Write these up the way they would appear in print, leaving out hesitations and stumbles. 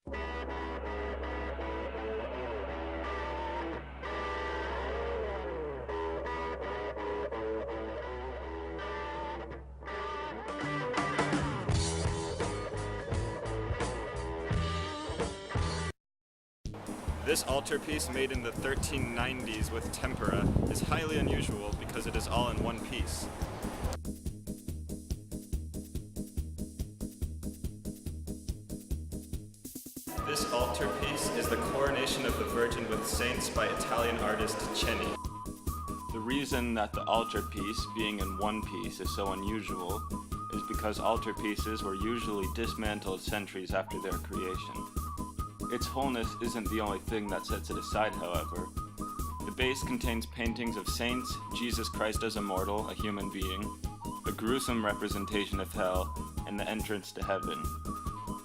This altarpiece, made in the 1390s with tempera, is highly unusual because it is all in one piece. This altarpiece is the Coronation of the Virgin with Saints by Italian artist Cenni. The reason that the altarpiece, being in one piece, is so unusual is because altarpieces were usually dismantled centuries after their creation. Its wholeness isn't the only thing that sets it aside, however. The base contains paintings of saints, Jesus Christ as a mortal, a human being, a gruesome representation of hell, and the entrance to heaven.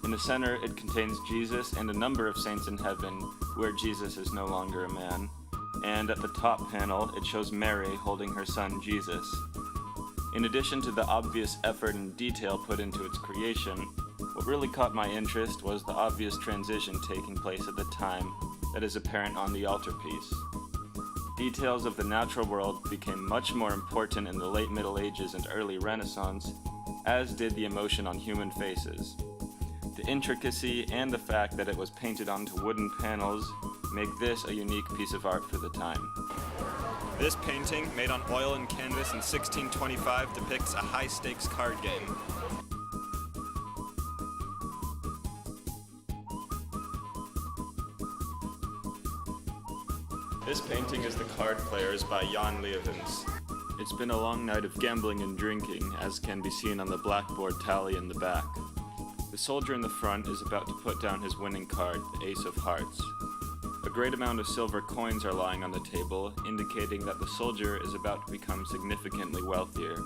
In the center, it contains Jesus and a number of saints in heaven, where Jesus is no longer a man. And at the top panel, it shows Mary holding her son Jesus. In addition to the obvious effort and detail put into its creation, what really caught my interest was the obvious transition taking place at the time that is apparent on the altarpiece. Details of the natural world became much more important in the late Middle Ages and early Renaissance, as did the emotion on human faces. The intricacy and the fact that it was painted onto wooden panels make this a unique piece of art for the time. This painting, made on oil and canvas in 1625, depicts a high-stakes card game. This painting is The Card Players by Jan Leeuwens. It's been a long night of gambling and drinking, as can be seen on the blackboard tally in the back. The soldier in the front is about to put down his winning card, the Ace of Hearts. A great amount of silver coins are lying on the table, indicating that the soldier is about to become significantly wealthier.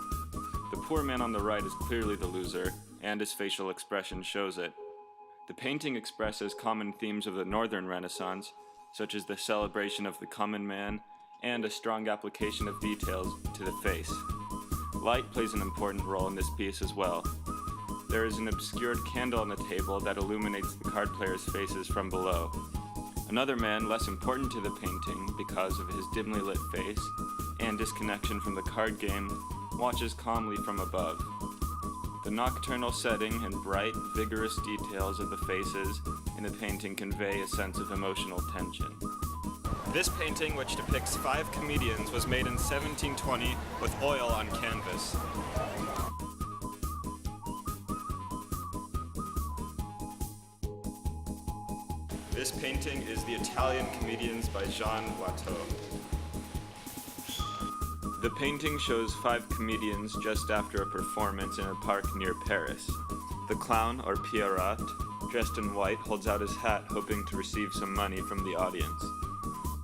The poor man on the right is clearly the loser, and his facial expression shows it. The painting expresses common themes of the Northern Renaissance, such as the celebration of the common man, and a strong application of details to the face. Light plays an important role in this piece as well. There is an obscured candle on the table that illuminates the card players' faces from below. Another man, less important to the painting because of his dimly lit face and disconnection from the card game, watches calmly from above. The nocturnal setting and bright, vigorous details of the faces in the painting convey a sense of emotional tension. This painting, which depicts 5 comedians, was made in 1720 with oil on canvas. This painting is The Italian Comedians by Watteau. The painting shows 5 comedians just after a performance in a park near Paris. The clown, or Pierrot, dressed in white, holds out his hat hoping to receive some money from the audience.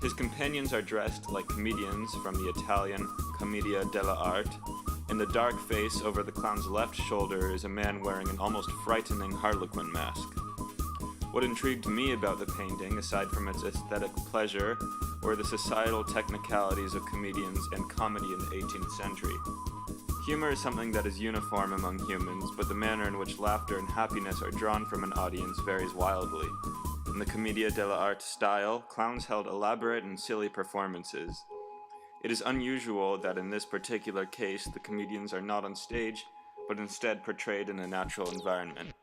His companions are dressed like comedians from the Italian Commedia dell'arte. In the dark face over the clown's left shoulder is a man wearing an almost frightening harlequin mask. What intrigued me about the painting, aside from its aesthetic pleasure, were the societal technicalities of comedians and comedy in the 18th century. Humor is something that is uniform among humans, but the manner in which laughter and happiness are drawn from an audience varies wildly. In the Commedia dell'arte style, clowns held elaborate and silly performances. It is unusual that in this particular case the comedians are not on stage, but instead portrayed in a natural environment.